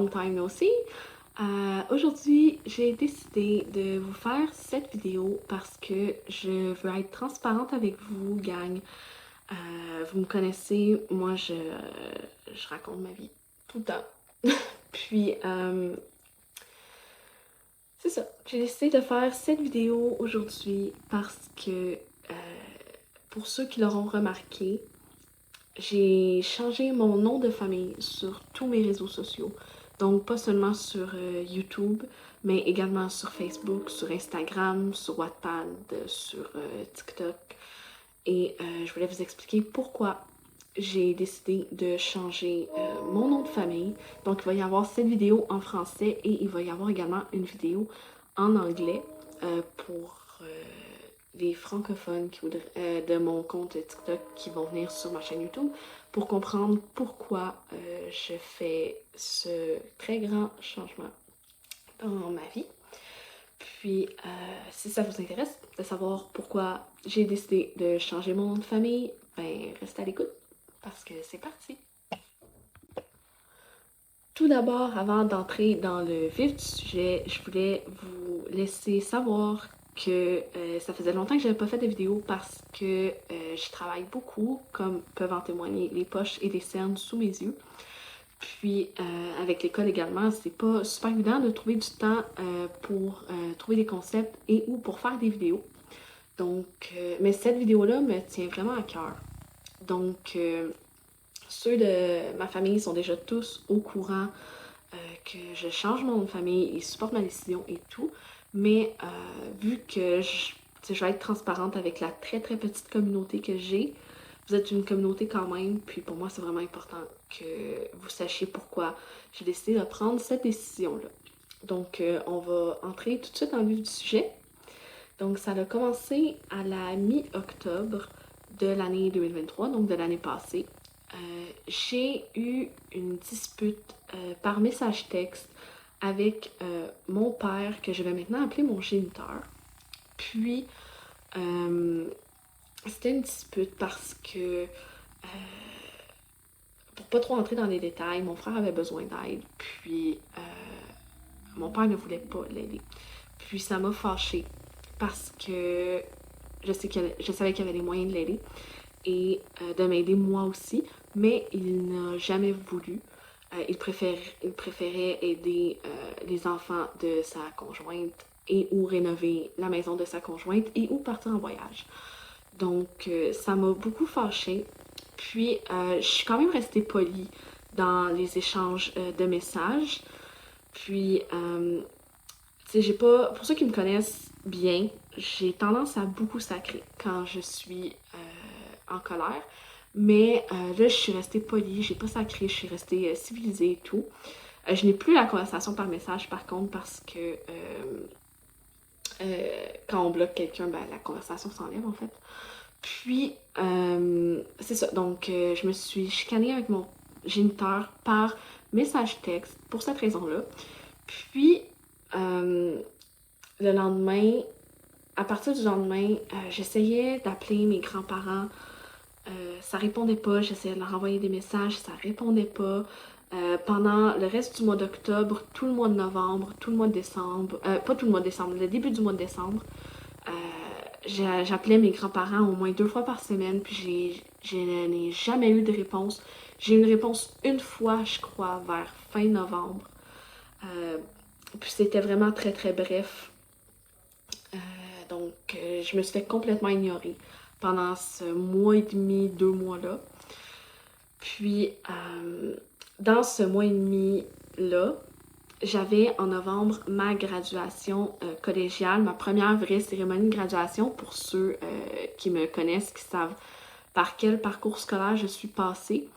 time no see. Aujourd'hui, j'ai décidé de vous faire cette vidéo parce que je veux être transparente avec vous, gang. Vous me connaissez, moi je raconte ma vie tout le temps. Puis, c'est ça, j'ai décidé de faire cette vidéo aujourd'hui parce que, pour ceux qui l'auront remarqué, j'ai changé mon nom de famille sur tous mes réseaux sociaux. Donc, pas seulement sur YouTube, mais également sur Facebook, sur Instagram, sur Wattpad, sur TikTok. Et je voulais vous expliquer pourquoi j'ai décidé de changer mon nom de famille. Donc, il va y avoir cette vidéo en français et il va y avoir également une vidéo en anglais pour les francophones qui voudraient, de mon compte TikTok qui vont venir sur ma chaîne YouTube pour comprendre pourquoi je fais ce très grand changement dans ma vie. Puis, si ça vous intéresse de savoir pourquoi j'ai décidé de changer mon nom de famille, ben restez à l'écoute parce que c'est parti. Tout d'abord, avant d'entrer dans le vif du sujet, je voulais vous laisser savoir que ça faisait longtemps que je n'avais pas fait de vidéo parce que je travaille beaucoup, comme peuvent en témoigner les poches et les cernes sous mes yeux. Puis avec l'école également, c'est pas super évident de trouver du temps pour trouver des concepts et ou pour faire des vidéos. Donc, mais cette vidéo-là me tient vraiment à cœur. Donc, ceux de ma famille sont déjà tous au courant que je change mon nom de famille, ils supportent ma décision et tout. Mais vu que je vais être transparente avec la très très petite communauté que j'ai, vous êtes une communauté quand même, puis pour moi c'est vraiment important que vous sachiez pourquoi j'ai décidé de prendre cette décision-là. Donc on va entrer tout de suite dans le vif du sujet. Donc ça a commencé à la mi-octobre de l'année 2023, donc de l'année passée. J'ai eu une dispute par message texte avec mon père, que je vais maintenant appeler mon géniteur. Puis, c'était une dispute parce que, pour pas trop entrer dans les détails, mon frère avait besoin d'aide, puis mon père ne voulait pas l'aider. Puis ça m'a fâchée parce que je savais qu'il y avait les moyens de l'aider et de m'aider moi aussi, mais il n'a jamais voulu. Il préférait aider les enfants de sa conjointe et ou rénover la maison de sa conjointe et ou partir en voyage. Donc, ça m'a beaucoup fâchée. Puis, je suis quand même restée polie dans les échanges de messages. Puis, tu sais, j'ai pas... Pour ceux qui me connaissent bien, j'ai tendance à beaucoup sacrer quand je suis en colère. Mais là, je suis restée polie, j'ai pas sacré, je suis restée civilisée et tout. Je n'ai plus la conversation par message par contre parce que quand on bloque quelqu'un, ben, la conversation s'enlève en fait. Puis, c'est ça. Donc, je me suis chicanée avec mon géniteur par message texte pour cette raison-là. Puis, le lendemain, à partir du lendemain, j'essayais d'appeler mes grands-parents. Ça répondait pas, j'essayais de leur envoyer des messages, ça répondait pas. Pendant le reste du mois d'octobre, tout le mois de novembre, tout le mois de décembre, pas tout le mois de décembre, le début du mois de décembre, j'appelais mes grands-parents au moins 2 fois par semaine, puis je n'ai jamais eu de réponse. J'ai eu une réponse une fois, je crois, vers fin novembre. Puis c'était vraiment très très bref. Donc je me suis fait complètement ignorer pendant ce mois et demi, 2 mois-là. Puis, dans ce mois et demi-là, j'avais en novembre ma graduation collégiale, ma première vraie cérémonie de graduation pour ceux qui me connaissent, qui savent par quel parcours scolaire je suis passée.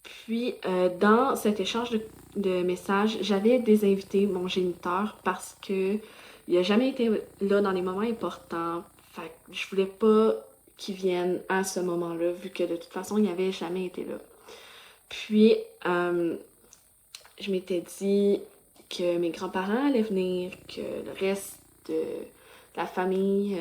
Puis, dans cet échange de messages, j'avais désinvité mon géniteur parce que il n'a jamais été là dans les moments importants. Fait que je voulais pas qui viennent à ce moment-là, vu que de toute façon, il n'avait jamais été là. Puis, je m'étais dit que mes grands-parents allaient venir, que le reste de la famille,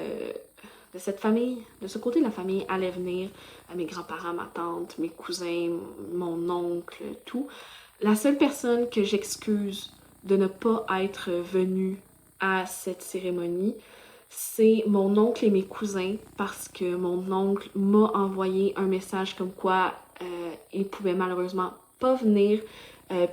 de cette famille, de ce côté de la famille, allait venir. Mes grands-parents, ma tante, mes cousins, mon oncle, tout. La seule personne que j'excuse de ne pas être venue à cette cérémonie, c'est mon oncle et mes cousins parce que mon oncle m'a envoyé un message comme quoi il pouvait malheureusement pas venir,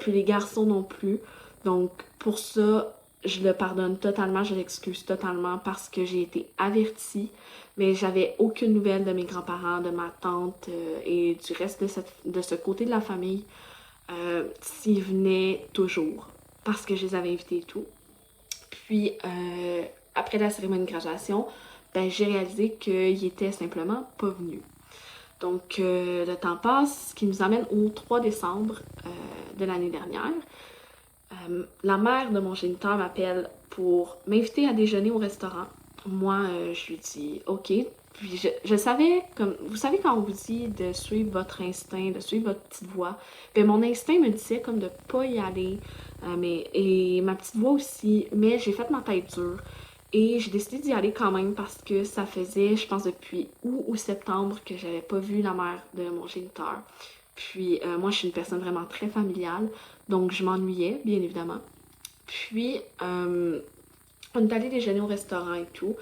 puis les garçons non plus. Donc pour ça, je le pardonne totalement, je l'excuse totalement parce que j'ai été avertie, mais j'avais aucune nouvelle de mes grands-parents, de ma tante et du reste de ce côté de la famille s'ils venaient toujours parce que je les avais invités et tout. Puis après la cérémonie de graduation, ben, j'ai réalisé qu'il était simplement pas venu. Donc le temps passe, ce qui nous amène au 3 décembre de l'année dernière. La mère de mon géniteur m'appelle pour m'inviter à déjeuner au restaurant. Moi, je lui dis OK. Puis je savais, comme vous savez quand on vous dit de suivre votre instinct, de suivre votre petite voix, ben mon instinct me disait comme de pas y aller, et ma petite voix aussi, mais j'ai fait ma tête dure et j'ai décidé d'y aller quand même parce que ça faisait, je pense, depuis août ou septembre que j'avais pas vu la mère de mon géniteur. Puis moi, je suis une personne vraiment très familiale, donc je m'ennuyais, bien évidemment. Puis on est allé déjeuner au restaurant et tout.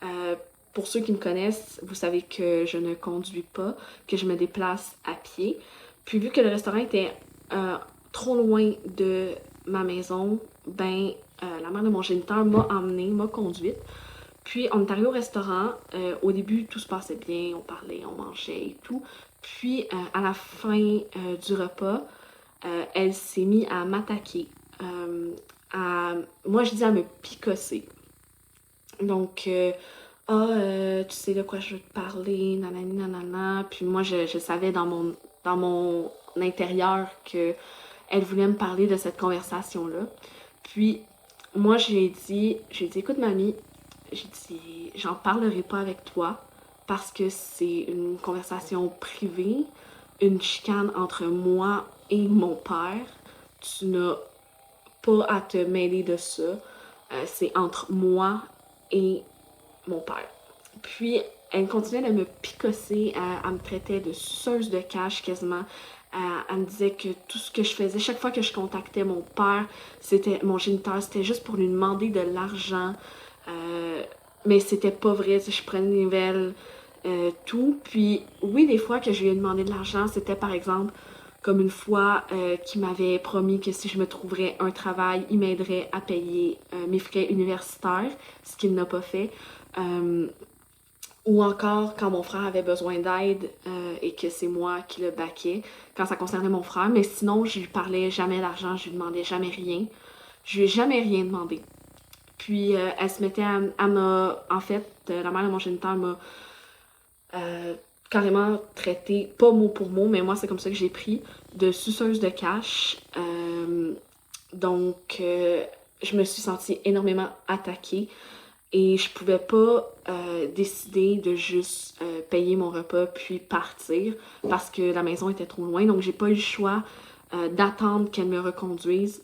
Euh, pour ceux qui me connaissent, vous savez que je ne conduis pas, que je me déplace à pied. Puis vu que le restaurant était euh, trop loin de ma maison, ben la mère de mon géniteur m'a emmenée, m'a conduite. Puis on est arrivé au restaurant. Au début, tout se passait bien, on parlait, on mangeait et tout. Puis à la fin du repas, elle s'est mise à m'attaquer. Moi, je dis à me picosser. Donc, tu sais de quoi je veux te parler, nanani, nanana. Puis moi, je savais dans mon intérieur que elle voulait me parler de cette conversation-là. Puis, moi, j'ai dit, écoute, mamie, j'ai dit, j'en parlerai pas avec toi parce que c'est une conversation privée, une chicane entre moi et mon père. Tu n'as pas à te mêler de ça. C'est entre moi et mon père. Puis, elle continuait de me picosser. Elle me traitait de suceuse de cash quasiment. Elle me disait que tout ce que je faisais, chaque fois que je contactais mon père, c'était mon géniteur, c'était juste pour lui demander de l'argent. Mais c'était pas vrai. Je prenais des nouvelles, tout. Puis, oui, des fois que je lui ai demandé de l'argent, c'était par exemple comme une fois qu'il m'avait promis que si je me trouverais un travail, il m'aiderait à payer mes frais universitaires, ce qu'il n'a pas fait. Euh, ou encore quand mon frère avait besoin d'aide et que c'est moi qui le baquais, quand ça concernait mon frère. Mais sinon, je lui parlais jamais d'argent, je lui demandais jamais rien. Je lui ai jamais rien demandé. Puis elle se mettait à me... En fait, la mère de mon géniteur m'a carrément traité, pas mot pour mot, mais moi c'est comme ça que j'ai pris, de suceuse de cash. Donc, je me suis sentie énormément attaquée et je pouvais pas décider de juste payer mon repas puis partir parce que la maison était trop loin. Donc, j'ai pas eu le choix d'attendre qu'elle me reconduise.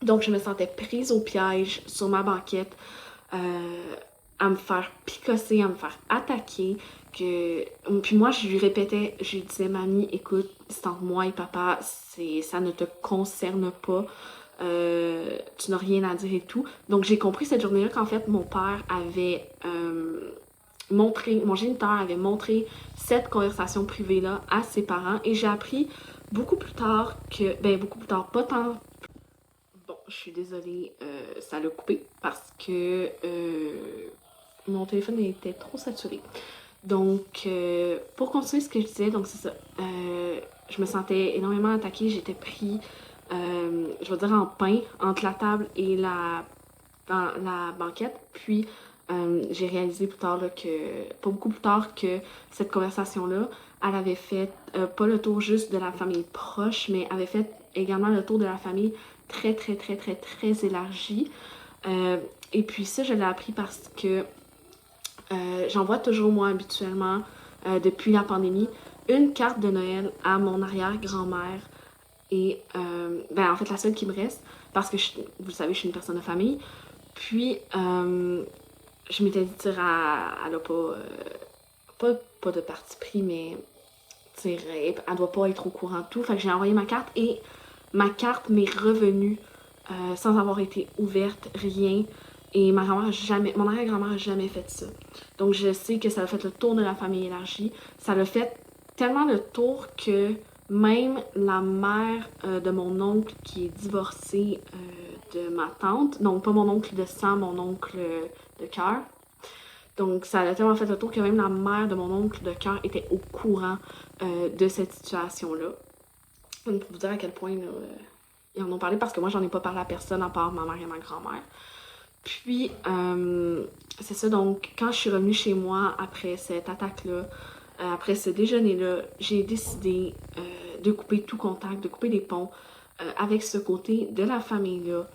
Donc, je me sentais prise au piège sur ma banquette, à me faire picosser, à me faire attaquer. Puis moi, je lui répétais, je lui disais, mamie, écoute, c'est entre moi et papa, ça ne te concerne pas. Tu n'as rien à dire et tout. Donc, j'ai compris cette journée-là qu'en fait, mon père avait mon géniteur avait montré cette conversation privée-là à ses parents et j'ai appris beaucoup plus tard beaucoup plus tard, pas tant. Bon, je suis désolée, ça l'a coupé parce que mon téléphone était trop saturé. Donc, pour continuer ce que je disais, donc c'est ça. Je me sentais énormément attaquée. J'étais pris, je vais dire, en pain entre la table et dans la banquette. Puis, j'ai réalisé plus tard là, pas beaucoup plus tard, que cette conversation-là, elle avait fait pas le tour juste de la famille proche, mais avait fait également le tour de la famille très, très, très, très, très élargie. Et puis ça, je l'ai appris parce que j'envoie toujours, moi, habituellement, depuis la pandémie, une carte de Noël à mon arrière-grand-mère. Et, en fait, la seule qui me reste, parce que, vous le savez, je suis une personne de famille. Puis, je m'étais dit, elle a pas de parti pris, mais, elle doit pas être au courant de tout. Fait que j'ai envoyé ma carte et ma carte m'est revenue sans avoir été ouverte, rien. Et mon arrière-grand-mère a jamais fait ça. Donc je sais que ça a fait le tour de la famille élargie. Ça l'a fait tellement le tour que même la mère de mon oncle qui est divorcée de ma tante, donc pas mon oncle de sang, mon oncle de cœur. Donc ça a tellement fait le tour que même la mère de mon oncle de cœur était au courant de cette situation-là. Donc pour vous dire à quel point ils en ont parlé, parce que moi j'en ai pas parlé à personne à part ma mère et ma grand-mère. Puis, c'est ça, donc quand je suis revenue chez moi après cette attaque-là, après ce déjeuner-là, j'ai décidé de couper tout contact, de couper les ponts avec ce côté de la famille-là.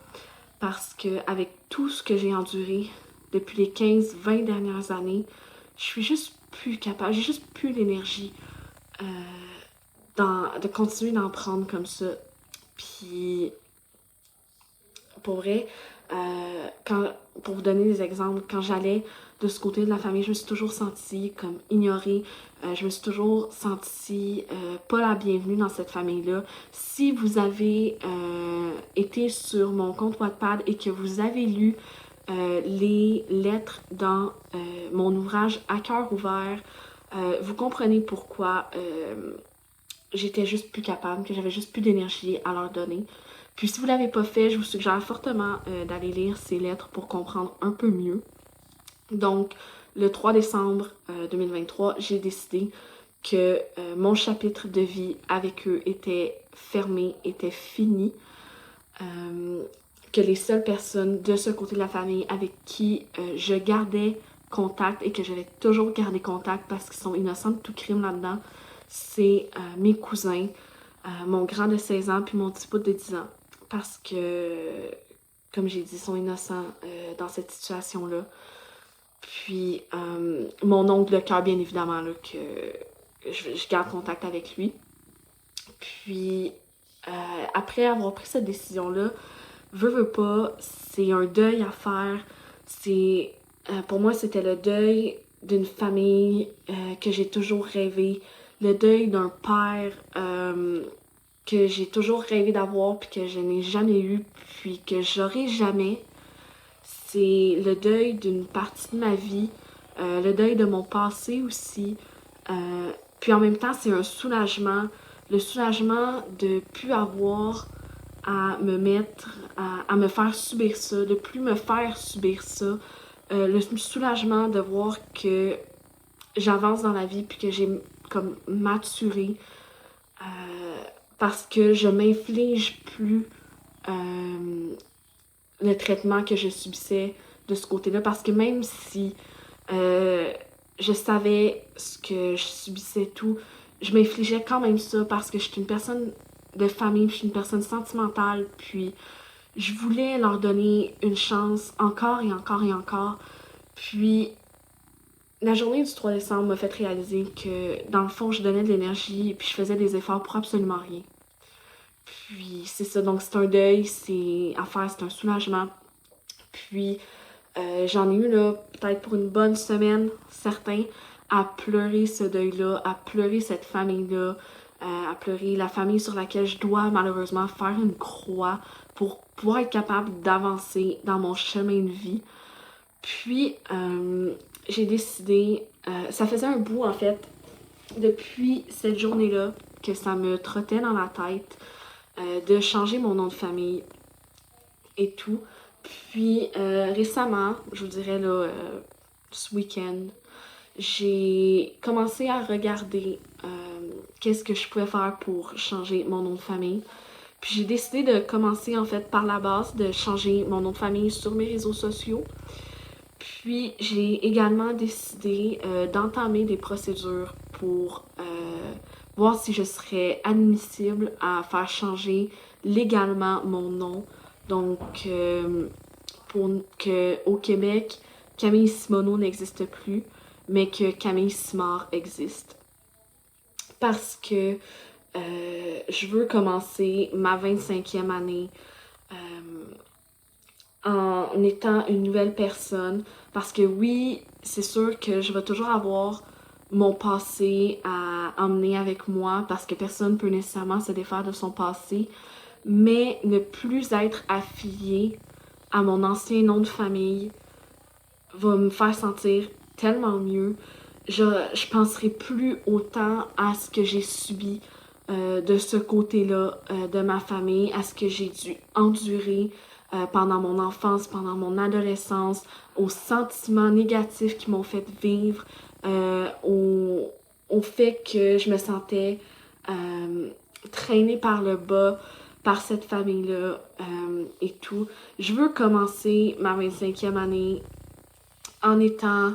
Parce que avec tout ce que j'ai enduré depuis les 15-20 dernières années, je suis juste plus capable, j'ai juste plus l'énergie de continuer d'en prendre comme ça. Puis, pour vrai, pour vous donner des exemples, quand j'allais de ce côté de la famille, je me suis toujours sentie comme ignorée. Je me suis toujours sentie pas la bienvenue dans cette famille-là. Si vous avez été sur mon compte Wattpad et que vous avez lu les lettres dans mon ouvrage À cœur ouvert, vous comprenez pourquoi j'étais juste plus capable, que j'avais juste plus d'énergie à leur donner. Puis si vous l'avez pas fait, je vous suggère fortement d'aller lire ces lettres pour comprendre un peu mieux. Donc, le 3 décembre 2023, j'ai décidé que mon chapitre de vie avec eux était fermé, était fini. Que les seules personnes de ce côté de la famille avec qui je gardais contact et que je vais toujours garder contact parce qu'ils sont innocents de tout crime là-dedans, c'est mes cousins, mon grand de 16 ans puis mon petit bout de 10 ans. Parce que, comme j'ai dit, ils sont innocents dans cette situation-là. Puis, mon oncle de cœur, bien évidemment, là, que je garde contact avec lui. Puis, après avoir pris cette décision-là, veux pas, c'est un deuil à faire. C'est, pour moi, c'était le deuil d'une famille que j'ai toujours rêvé. Le deuil d'un père que j'ai toujours rêvé d'avoir puis que je n'ai jamais eu puis que j'aurai jamais. C'est le deuil d'une partie de ma vie, le deuil de mon passé aussi. Puis en même temps, c'est un soulagement. Le soulagement de plus avoir à me mettre, à me faire subir ça, de plus me faire subir ça. Le soulagement de voir que j'avance dans la vie puis que j'ai comme maturé. Parce que je m'inflige plus le traitement que je subissais de ce côté-là. Parce que même si je savais ce que je subissais tout, je m'infligeais quand même ça parce que je suis une personne de famille, je suis une personne sentimentale, puis je voulais leur donner une chance encore et encore et encore. Puis la journée du 3 décembre m'a fait réaliser que dans le fond, je donnais de l'énergie puis je faisais des efforts pour absolument rien. Puis c'est ça, donc c'est un deuil, c'est à faire, c'est un soulagement. Puis j'en ai eu là peut-être pour une bonne semaine, certains, à pleurer ce deuil-là, à pleurer cette famille-là, à pleurer la famille sur laquelle je dois malheureusement faire une croix pour pouvoir être capable d'avancer dans mon chemin de vie. Puis j'ai décidé, ça faisait un bout en fait, depuis cette journée-là, que ça me trottait dans la tête de changer mon nom de famille et tout. Puis récemment, je vous dirais là, ce week-end, j'ai commencé à regarder qu'est-ce que je pouvais faire pour changer mon nom de famille. Puis j'ai décidé de commencer en fait par la base, de changer mon nom de famille sur mes réseaux sociaux. Puis j'ai également décidé d'entamer des procédures pour voir si je serais admissible à faire changer légalement mon nom. Donc, pour que au Québec, Camille Simoneau n'existe plus, mais que Camille Simard existe. Parce que je veux commencer ma 25e année en étant une nouvelle personne. Parce que oui, c'est sûr que je vais toujours avoir mon passé à emmener avec moi parce que personne ne peut nécessairement se défaire de son passé. mais ne plus être affiliée à mon ancien nom de famille va me faire sentir tellement mieux. Je penserai plus autant à ce que j'ai subi de ce côté-là de ma famille, à ce que j'ai dû endurer pendant mon enfance, pendant mon adolescence, aux sentiments négatifs qui m'ont fait vivre, au fait que je me sentais traînée par le bas par cette famille-là et tout. Je veux commencer ma 25e année en étant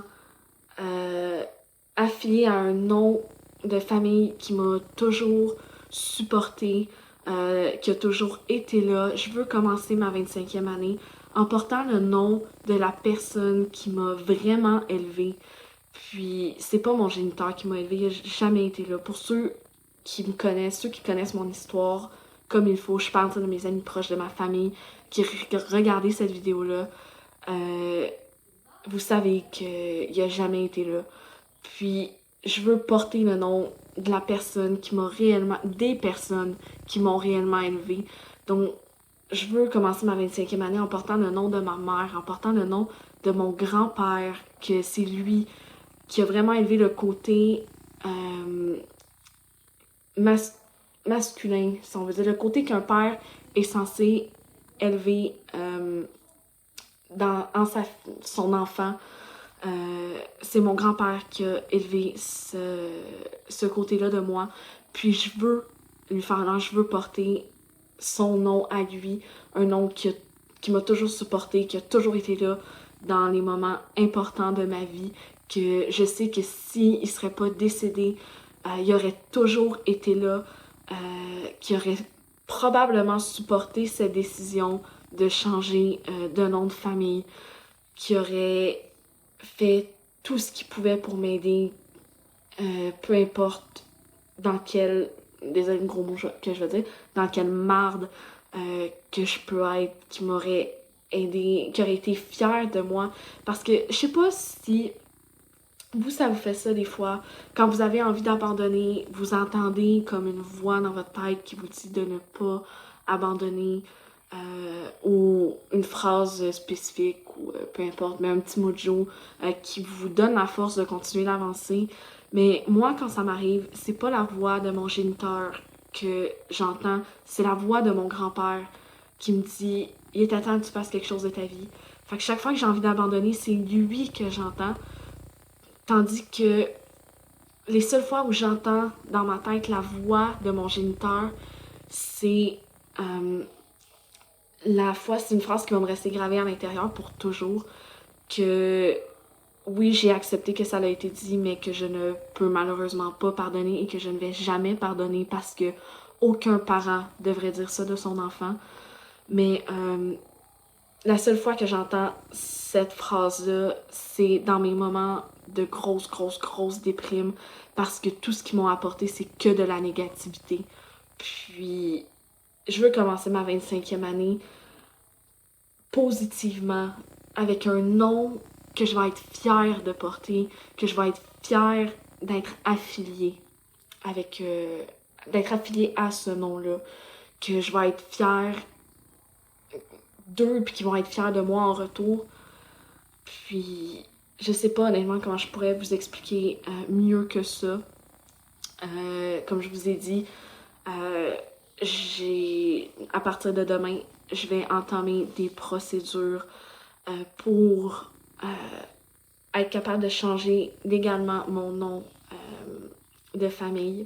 affiliée à un nom de famille qui m'a toujours supportée, qui a toujours été là. Je veux commencer ma 25e année en portant le nom de la personne qui m'a vraiment élevée. Puis, c'est pas mon géniteur qui m'a élevée, il a jamais été là. Pour ceux qui me connaissent, ceux qui connaissent mon histoire comme il faut, je parle de mes amis proches, de ma famille, qui regardaient cette vidéo-là, vous savez qu'il a jamais été là. Puis, je veux porter le nom de la personne qui m'a réellement... des personnes qui m'ont réellement élevée. Donc, je veux commencer ma 25e année en portant le nom de ma mère, en portant le nom de mon grand-père, que c'est lui qui a vraiment élevé le côté masculin, si on veut dire, le côté qu'un père est censé élever son enfant. C'est mon grand-père qui a élevé ce côté-là de moi. Puis je veux lui faire honneur, je veux porter son nom à lui, un nom qui m'a toujours supporté, qui a toujours été là dans les moments importants de ma vie, que je sais que s'il ne serait pas décédé, il aurait toujours été là, qui aurait probablement supporté cette décision de changer de nom de famille, qui aurait fait tout ce qu'il pouvait pour m'aider, peu importe dans quel, désolé le gros mot que je veux dire, dans quelle marde que je peux être, qui m'aurait aidé, qui aurait été fière de moi. Parce que je sais pas si vous, ça vous fait ça des fois, quand vous avez envie d'abandonner, vous entendez comme une voix dans votre tête qui vous dit de ne pas abandonner, ou une phrase spécifique, ou peu importe, mais un petit mojo qui vous donne la force de continuer d'avancer. Mais moi, quand ça m'arrive, c'est pas la voix de mon géniteur que j'entends, c'est la voix de mon grand-père qui me dit « Il est temps que tu fasses quelque chose de ta vie ». Fait que chaque fois que j'ai envie d'abandonner, c'est lui que j'entends. Tandis que les seules fois où j'entends dans ma tête la voix de mon géniteur, c'est c'est une phrase qui va me rester gravée à l'intérieur pour toujours, que oui, j'ai accepté que ça a été dit, mais que je ne peux malheureusement pas pardonner et que je ne vais jamais pardonner parce que aucun parent devrait dire ça de son enfant. Mais la seule fois que j'entends cette phrase-là, c'est dans mes moments de grosse déprime, parce que tout ce qu'ils m'ont apporté, c'est que de la négativité. Puis, je veux commencer ma 25e année positivement, avec un nom que je vais être fière de porter, que je vais être fière d'être affiliée avec, d'être affiliée à ce nom-là, que je vais être fière d'eux, puis qu'ils vont être fiers de moi en retour. Puis, je sais pas honnêtement comment je pourrais vous expliquer mieux que ça. Comme je vous ai dit, à partir de demain, je vais entamer des procédures pour être capable de changer légalement mon nom de famille.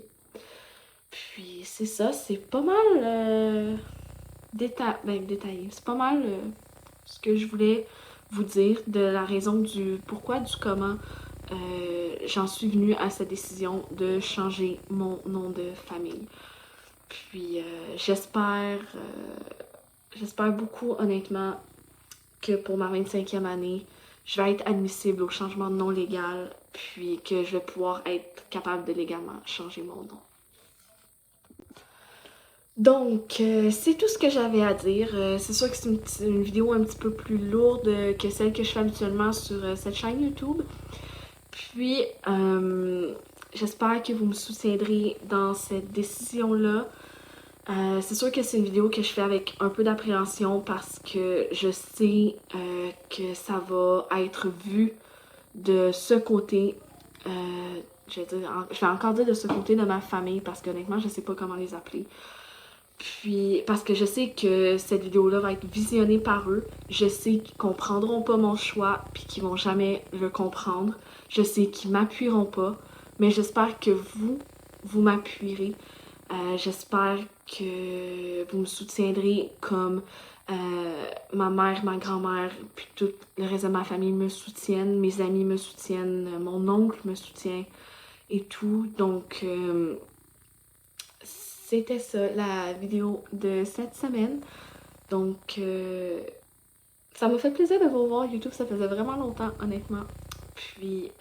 Puis c'est ça, c'est pas mal détaillé. C'est pas mal ce que je voulais vous dire de la raison du pourquoi, du comment j'en suis venue à cette décision de changer mon nom de famille. Puis j'espère beaucoup honnêtement que pour ma 25e année, je vais être admissible au changement de nom légal, puis que je vais pouvoir être capable de légalement changer mon nom. Donc, c'est tout ce que j'avais à dire. C'est sûr que c'est une vidéo un petit peu plus lourde que celle que je fais habituellement sur cette chaîne YouTube. Puis, j'espère que vous me soutiendrez dans cette décision-là. C'est sûr que c'est une vidéo que je fais avec un peu d'appréhension parce que je sais que ça va être vu de ce côté, je vais encore dire de ce côté de ma famille parce qu'honnêtement, je sais pas comment les appeler. Puis, parce que je sais que cette vidéo-là va être visionnée par eux, je sais qu'ils comprendront pas mon choix, puis qu'ils vont jamais le comprendre. Je sais qu'ils m'appuieront pas, mais j'espère que vous m'appuierez. J'espère que vous me soutiendrez comme ma mère, ma grand-mère, puis tout le reste de ma famille me soutiennent, mes amis me soutiennent, mon oncle me soutient et tout. Donc, c'était ça, la vidéo de cette semaine. Donc, ça m'a fait plaisir de vous revoir YouTube, ça faisait vraiment longtemps, honnêtement. Puis,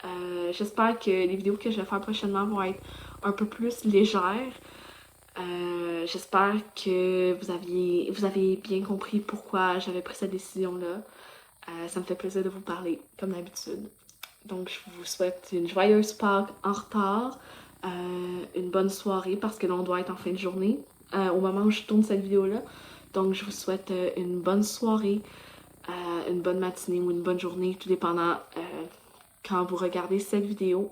j'espère que les vidéos que je vais faire prochainement vont être un peu plus légères. J'espère que vous avez bien compris pourquoi j'avais pris cette décision-là. Ça me fait plaisir de vous parler, comme d'habitude. Donc, je vous souhaite une joyeuse Pâques en retard, une bonne soirée parce que l'on doit être en fin de journée au moment où je tourne cette vidéo-là. Donc, je vous souhaite une bonne soirée, une bonne matinée ou une bonne journée, tout dépendant quand vous regardez cette vidéo.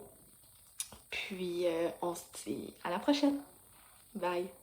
Puis, on se dit à la prochaine. Bye!